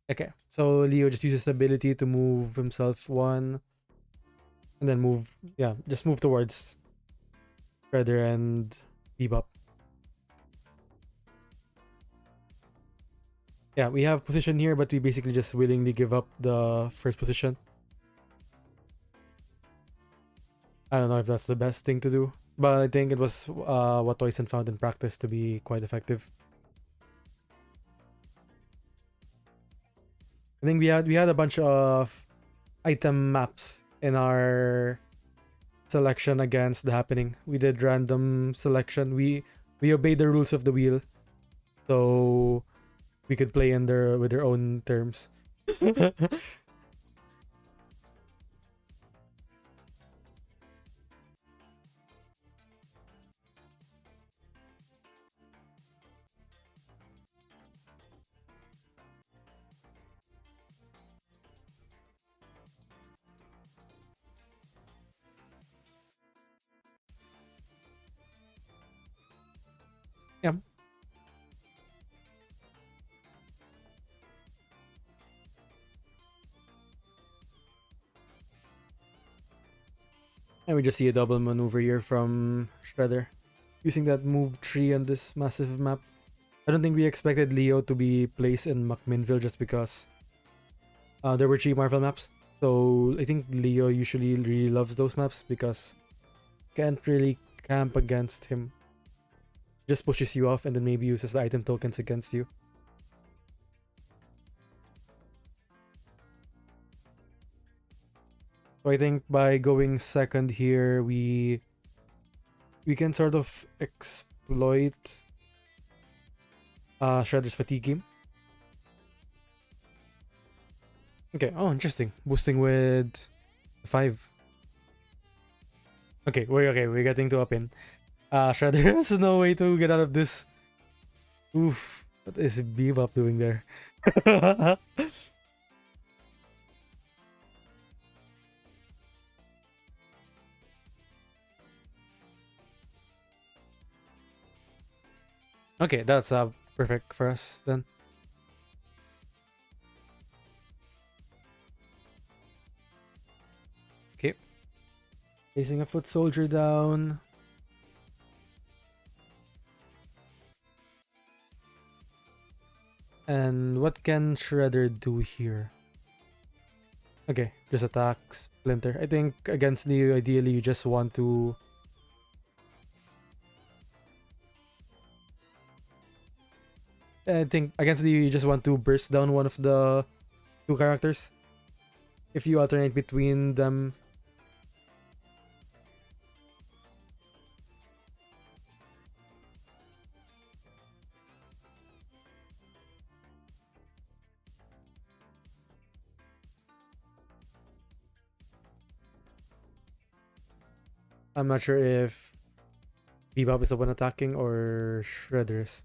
Okay, so Leo just uses ability to move himself one, and then move. Yeah, just move towards Shredder and Bebop. Yeah, we have position here, but we basically just willingly give up the first position. I don't know if that's the best thing to do, but I think it was what Toysin found in practice to be quite effective. I think we had a bunch of item maps in our selection against the happening. We did random selection. We obeyed the rules of the wheel, so we could play in their with their own terms. Yeah, and we just see a double maneuver here from Shredder, using that move tree on this massive map. I don't think we expected Leo to be placed in McMinnville just because there were three Marvel maps. So I think Leo usually really loves those maps because you can't really camp against him. Just pushes you off and then maybe uses the item tokens against you. So I think by going second here, we can sort of exploit Shredder's fatigue game. Okay, oh interesting. Boosting with 5. We're getting to a pin. Shredder has no way to get out of this. Oof. What is Bebop doing there? Okay, that's perfect for us then. Okay. Placing a foot soldier down. And what can Shredder do here? Okay, just attack Splinter. I think against Neo, ideally you just want to... I think against Neo, you just want to burst down one of the two characters. If you alternate between them. I'm not sure if Bebop is the one attacking or Shredder is.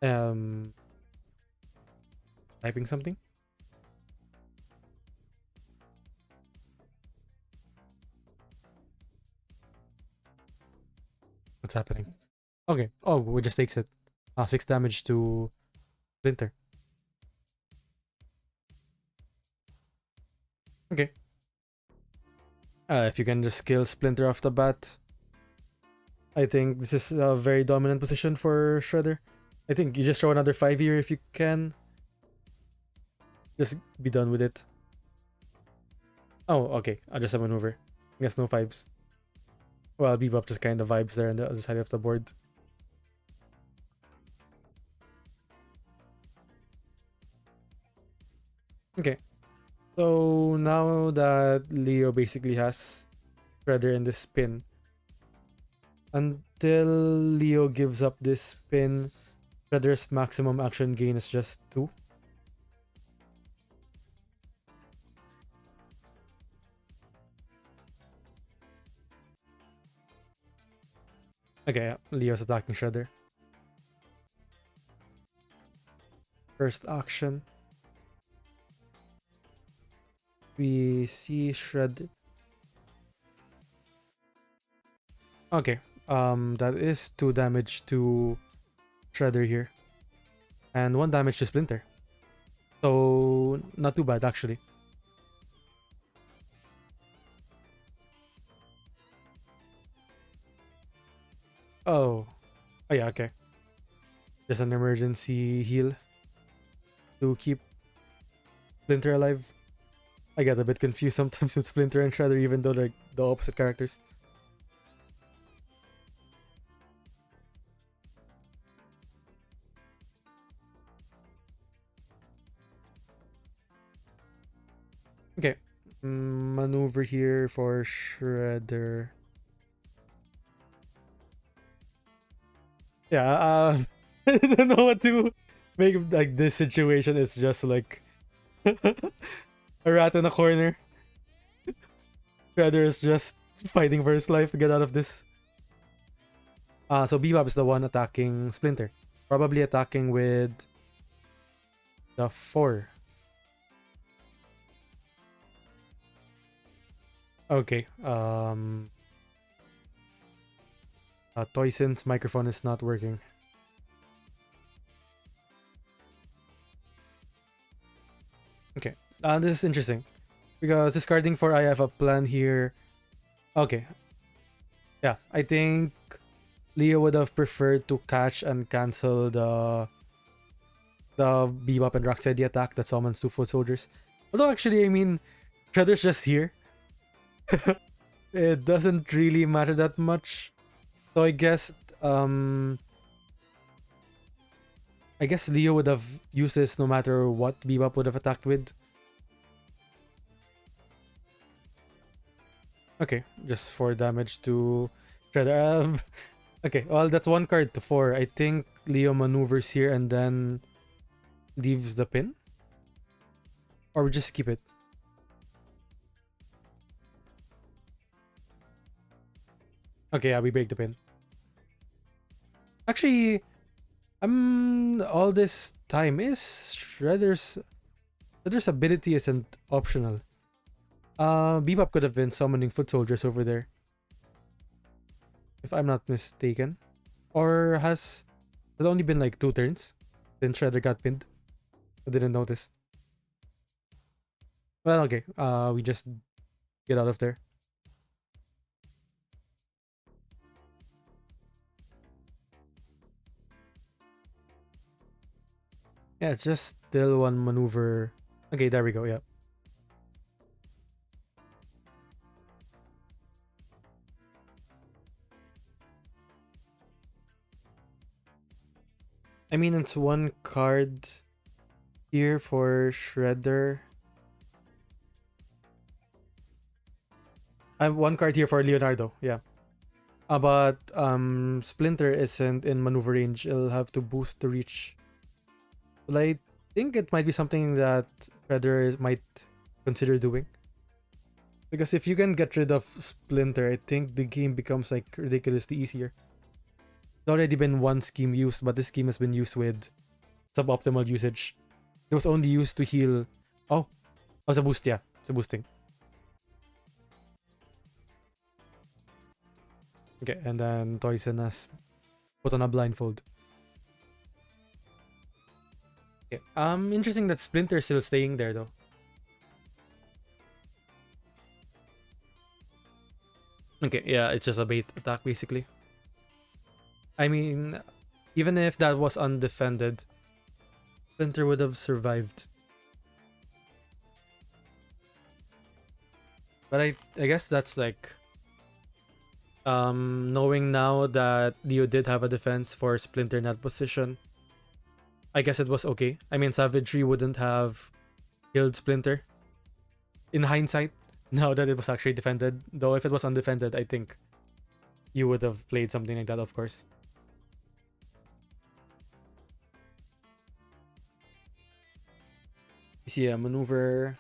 Um, Typing something? What's happening? Okay. Oh, we just takes it. 6 damage to Splinter. Okay. If you can just kill Splinter off the bat, I think this is a very dominant position for Shredder. I think you just throw another 5 here if you can. Just be done with it. Oh, okay. I'll just have a maneuver. I guess no 5s. Well, Bebop just kind of vibes there on the other side of the board. Okay. So now that Leo basically has Shredder in this spin, until Leo gives up this spin, Shredder's maximum action gain is just 2. Okay, yeah, Leo's attacking Shredder. First action. We see Shredder. Okay, That is 2 damage to Shredder here. And 1 damage to Splinter. So, not too bad actually. Oh. Oh yeah, okay. Just an emergency heal to keep Splinter alive. I get a bit confused sometimes with Splinter and Shredder, even though they're the opposite characters. Okay. Maneuver here for Shredder. Yeah, I don't know what to make of, like, this situation is just like a rat in a corner. Shredder is just fighting for his life to get out of this. So Bebop is the one attacking Splinter. Probably attacking with the 4. Okay. Toysin's microphone is not working. Okay. This is interesting. Because discarding 4, I have a plan here. Okay. Yeah, I think Leo would have preferred to catch and cancel the Bebop and Rocksteady attack that summons 2 foot soldiers. Although actually, I mean, Shredder's just here. It doesn't really matter that much. So um I guess Leo would have used this no matter what Bebop would have attacked with. Okay, just 4 damage to Shredder. Okay, well, that's 1 card to 4. I think Leo maneuvers here and then leaves the pin. Or we just keep it. Okay, yeah, we break the pin. Actually, all this time is Shredder's ability isn't optional. Bebop could have been summoning foot soldiers over there, if I'm not mistaken. Or has it only been like 2 turns since Shredder got pinned? I didn't notice. Well, okay. We just get out of there. Yeah, it's just still 1 maneuver. Okay, there we go. Yeah. I mean, it's 1 card here for Shredder. 1 card here for Leonardo. Yeah. But Splinter isn't in maneuver range. It'll have to boost the reach. Well, I think it might be something that Shredder might consider doing. Because if you can get rid of Splinter, I think the game becomes like ridiculously easier. There's already been 1 scheme used, but this scheme has been used with suboptimal usage. It was only used to heal. Oh, it's a boost, yeah. It's a boosting. Okay, and then Toysin has put on a blindfold. Okay. Interesting that Splinter's still staying there though. Okay, yeah, it's just a bait attack basically. I mean, even if that was undefended, Splinter would have survived. But I guess that's like knowing now that Leo did have a defense for Splinter in that position. I guess it was okay. I mean, Savagery wouldn't have killed Splinter in hindsight, now that it was actually defended. Though if it was undefended, I think you would have played something like that, of course. You see a maneuver.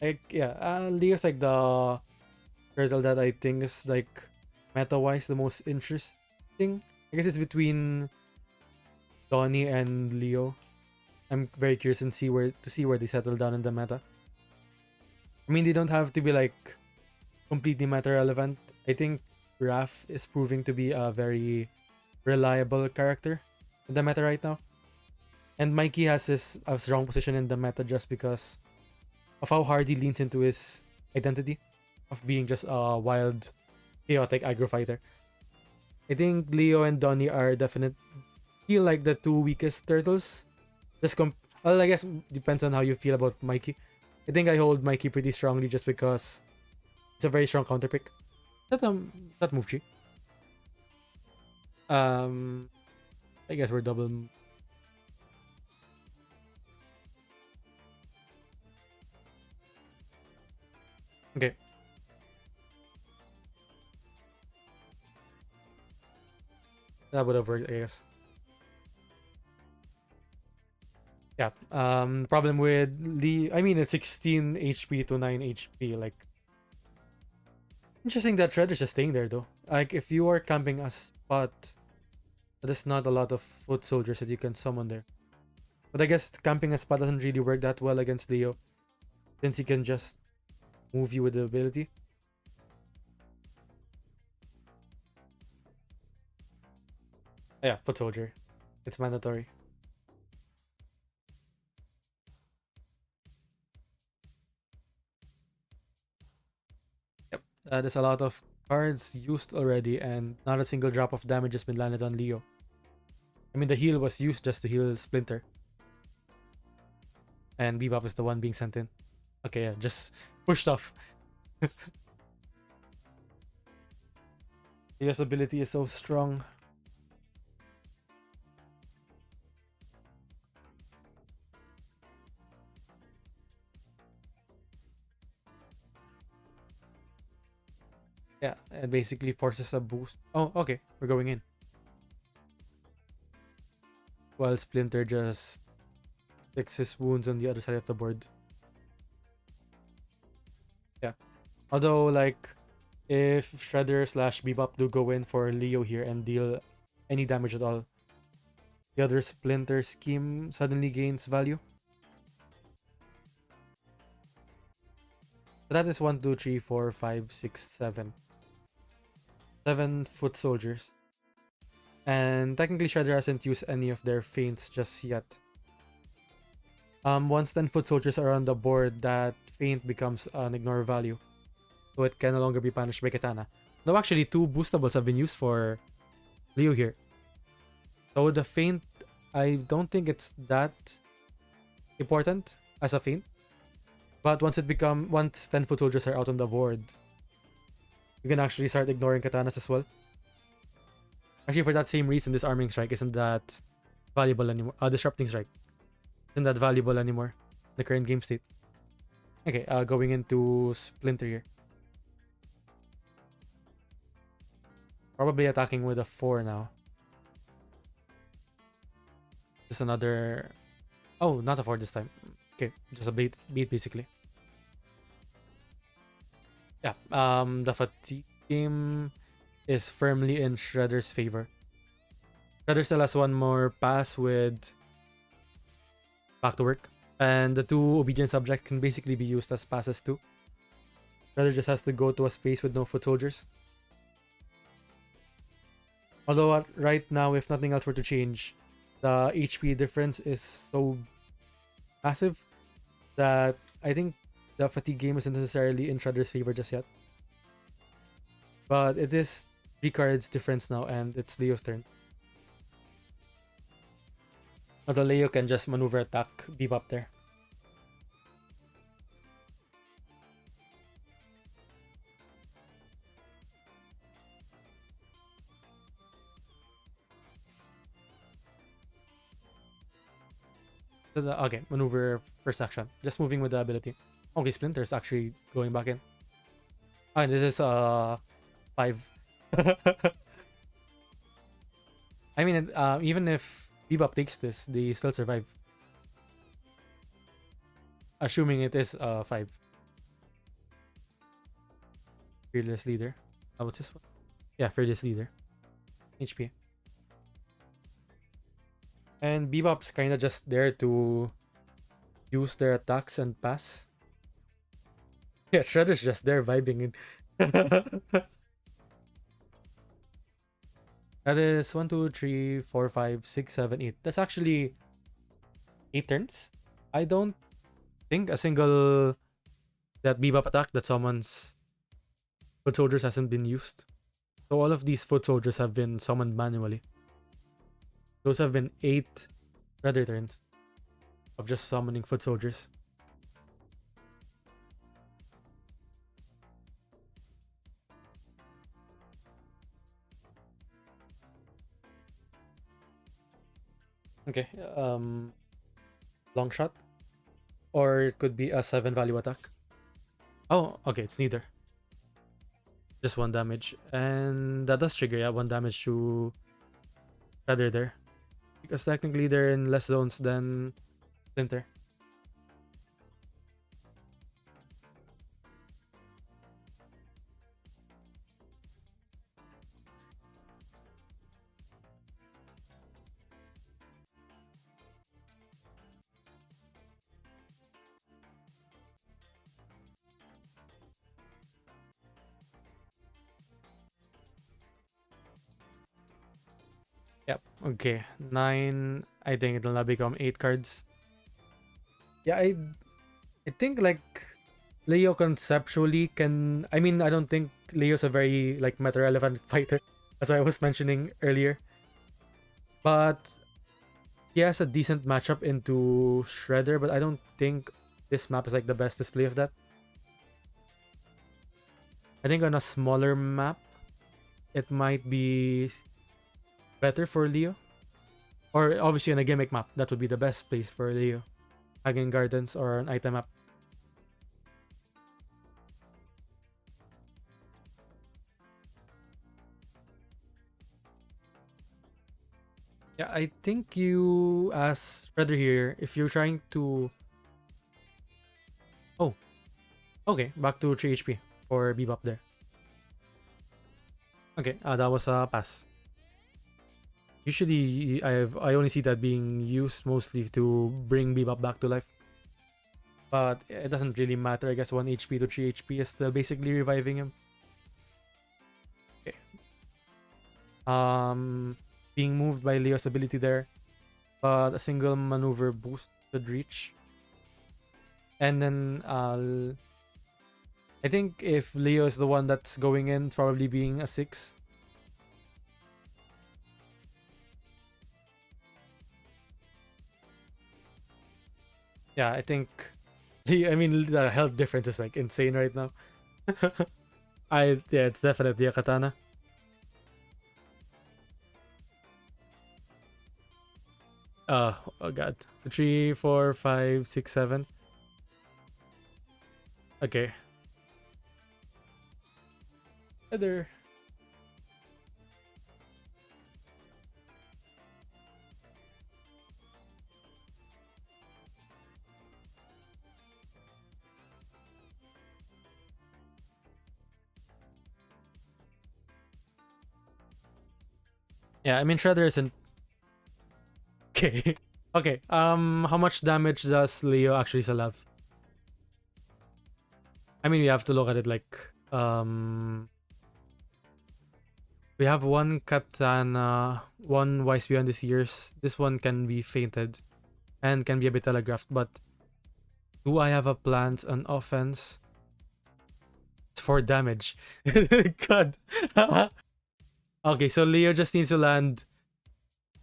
Like, yeah, Leo's like the turtle that I think is like meta-wise the most interesting. I guess it's between Donnie and Leo. I'm very curious and see where they settle down in the meta. I mean, they don't have to be like completely meta relevant. I think Raph is proving to be a very reliable character in the meta right now. And Mikey has this a strong position in the meta just because of how hard he leans into his identity of being just a wild, chaotic aggro fighter. I think Leo and Donnie are definite feel like the two weakest turtles. Just well, I guess depends on how you feel about Mikey. I think I hold Mikey pretty strongly just because it's a very strong counter pick. That move tree. Um, I guess we're double. Okay, that would have worked. I guess. Yeah. Problem with Lee. I mean, it's 16 HP to 9 HP. Like, interesting that Shredder's just staying there though. Like, if you are camping a spot, there's not a lot of foot soldiers that you can summon there. But I guess camping a spot doesn't really work that well against Leo, since he can just move you with the ability. Yeah, foot soldier. It's mandatory. Yep. There's a lot of cards used already, and not a single drop of damage has been landed on Leo. I mean, the heal was used just to heal Splinter, and Bebop is the one being sent in. Okay, yeah, just pushed off. Leo's ability is so strong. Yeah, and basically forces a boost. Oh, okay, we're going in. While Splinter just licks his wounds on the other side of the board. Yeah. Although, like, if Shredder slash Bebop do go in for Leo here and deal any damage at all, the other Splinter scheme suddenly gains value. So that is 1, 2, 3, 4, 5, 6, 7. 7 foot soldiers. And technically Shredder hasn't used any of their feints just yet. Once 10 foot soldiers are on the board, that feint becomes an ignore value. So it can no longer be punished by Katana. Though actually 2 boostables have been used for Leo here. So the feint, I don't think it's that important as a feint. But once 10 foot soldiers are out on the board, you can actually start ignoring katanas as well. Actually, for that same reason, this arming strike isn't that valuable anymore. Disrupting strike isn't that valuable anymore. The current game state. Okay, going into Splinter here. Probably attacking with a 4 now. Just another. Oh, not a 4 this time. Okay, just a beat basically. Yeah. The fatigue game is firmly in Shredder's favor. Shredder still has one more pass with back to work, and the 2 obedient subjects can basically be used as passes too. Shredder just has to go to a space with no foot soldiers. Although right now, if nothing else were to change, the HP difference is so massive that I think the fatigue game isn't necessarily in Shredder's favor just yet. But it is 3 cards difference now, and it's Leo's turn. Although Leo can just maneuver attack Bebop there. Okay, maneuver first action. Just moving with the ability. Okay, Splinter's actually going back in. Ah, this is 5. I mean, even if Bebop takes this, they still survive. Assuming it is 5. Fearless Leader. What's this one? Yeah, Fearless Leader. HP. And Bebop's kind of just there to use their attacks and pass. Yeah, Shredder's just there vibing. That is one, two, three, four, five, six, seven, eight. That's actually 8 turns. I don't think a single that Bebop attack that summons foot soldiers hasn't been used. So all of these foot soldiers have been summoned manually. Those have been 8 Shredder turns of just summoning foot soldiers. Okay, long shot. Or it could be a 7 value attack. Oh, okay, it's neither. Just 1 damage. And that does trigger, yeah, 1 damage to Shredder there. Because technically they're in less zones than Splinter. Yep. Okay. 9. I think it'll now become 8 cards. Yeah, I think like Leo conceptually can, I mean, I don't think Leo's a very like meta relevant fighter, as I was mentioning earlier. But he has a decent matchup into Shredder, but I don't think this map is like the best display of that. I think on a smaller map, it might be better for Leo. Or obviously on a gimmick map, that would be the best place for Leo. Hagen Gardens or an item map. Yeah, I think you as Shredder here, if you're trying to... Oh, okay, back to 3 HP for Bebop there. Okay, that was a pass. Usually, I only see that being used mostly to bring Bebop back to life. But it doesn't really matter. I guess 1 HP to 3 HP is still basically reviving him. Okay. Being moved by Leo's ability there. But a single maneuver boost should reach. And then I think if Leo is the one that's going in, probably being a 6. Yeah, I think I mean the health difference is like insane right now. Yeah, it's definitely a katana. Oh god. 3, 4, 5, 6, 7. Okay. Other. Yeah, I mean Shredder isn't okay. Okay. How much damage does Leo actually still have? I mean we have to look at it like we have one katana, one wise beyond this years. This one can be fainted and can be a bit telegraphed, but do I have a plant on offense? It's 4 damage. God. Okay, so Leo just needs to land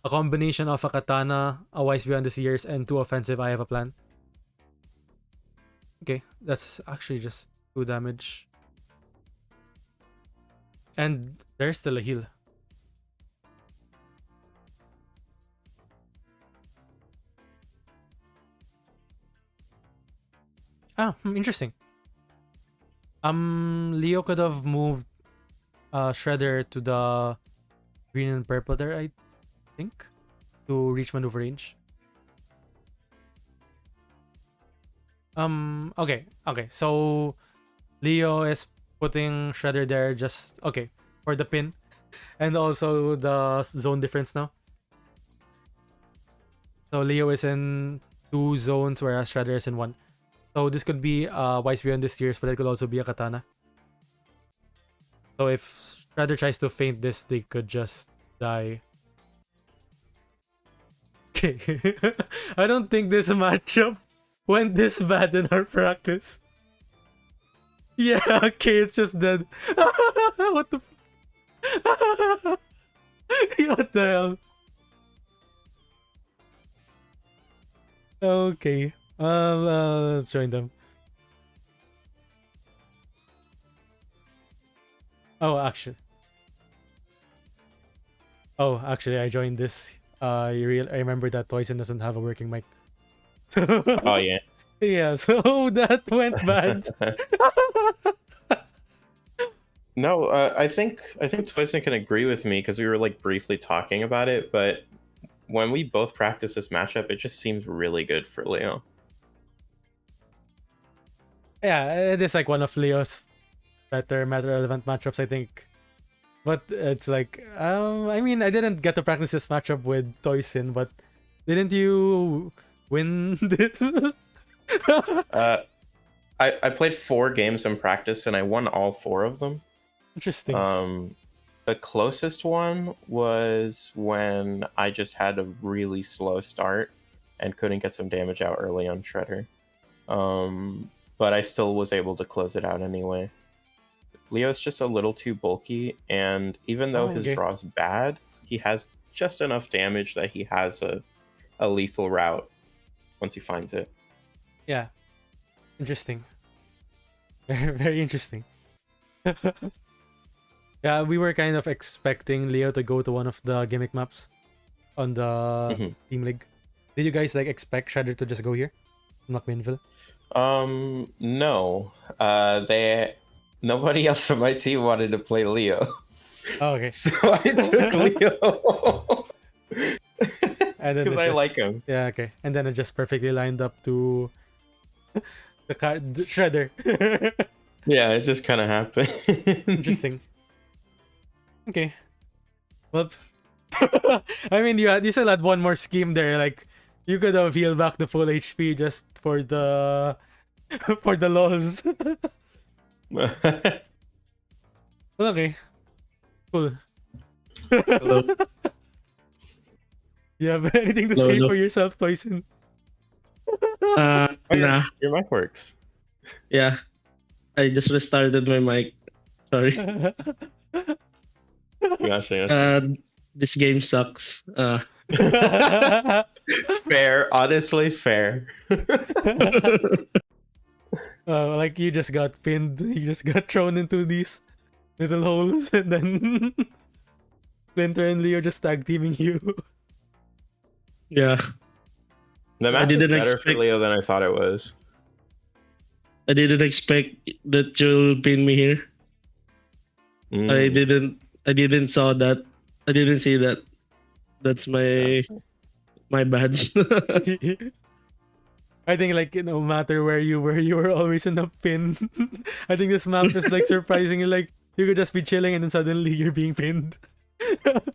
a combination of a katana, a wise beyond the seers, and 2 offensive. I have a plan. Okay, that's actually just 2 damage. And there's still a heal. Interesting. Leo could have moved Shredder to the green and purple there, I think, to reach maneuver range. Okay. So Leo is putting Shredder there just okay for the pin, and also the zone difference now. So Leo is in 2 zones, whereas Shredder is in 1. So this could be Wise Beyond this year's, but it could also be a katana. So if Shredder tries to feint this, they could just die. Okay. I don't think this matchup went this bad in our practice. Yeah, okay, it's just dead. What the what the hell? Okay. Let's join them. Oh, actually. Oh, actually, I joined this. I remember that Toysin doesn't have a working mic. Oh yeah. Yeah, so that went bad. No, I think Toysin can agree with me because we were like briefly talking about it, but when we both practice this matchup, it just seems really good for Leo. Yeah, it is like one of Leo's better meta relevant matchups, I think. But it's like, I mean, I didn't get to practice this matchup with Toysin, but didn't you win this? I played 4 games in practice and I won all 4 of them. Interesting. The closest one was when I just had a really slow start and couldn't get some damage out early on Shredder. But I still was able to close it out anyway. Leo's just a little too bulky, and even though his draw's bad, he has just enough damage that he has a lethal route once he finds it. Yeah. Interesting. Very, very interesting. Yeah, we were kind of expecting Leo to go to one of the gimmick maps on the Team League. Did you guys like expect Shredder to just go here? McMinnville? No. Nobody else on my team wanted to play Leo. Oh, okay. So I took Leo. Because I like him. Yeah, okay. And then it just perfectly lined up to the Shredder. Yeah, it just kind of happened. Interesting. Okay. Well, I mean, you still had one more scheme there. Like, you could have healed back the full HP just for the for the lols. Okay. Cool. Hello. You have anything to say for yourself, Toysin? Nah. Your mic works. Yeah. I just restarted my mic. Sorry. Gotcha. This game sucks. Fair. Honestly, fair. Like you just got pinned. You just got thrown into these little holes, and then Splinter and Leo just tag teaming you. Yeah. The map is better for Leo than I thought it was. I didn't expect that you'll pin me here. I didn't saw that. I didn't see that. That's my bad. I think like no matter where you were, you were always in a pin. I think this map is like surprisingly like you could just be chilling and then suddenly you're being pinned.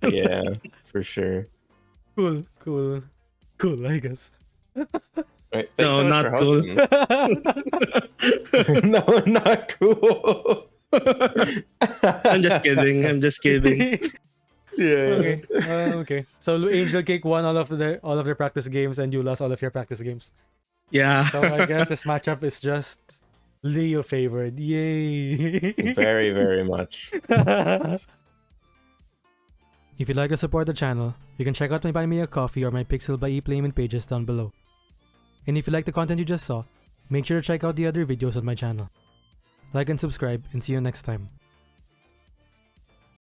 Yeah, for sure. Cool, I guess. Right, no, so not cool. No, not cool. I'm just kidding. Yeah. Okay. So Angelcake won all of their practice games, and you lost all of your practice games. Yeah. So I guess this matchup is just Leo favored. Yay! Very, very much. If you'd like to support the channel, you can check out my Buy Me a Coffee or my Pixel by ePlayment pages down below. And if you like the content you just saw, make sure to check out the other videos on my channel. Like and subscribe, and see you next time.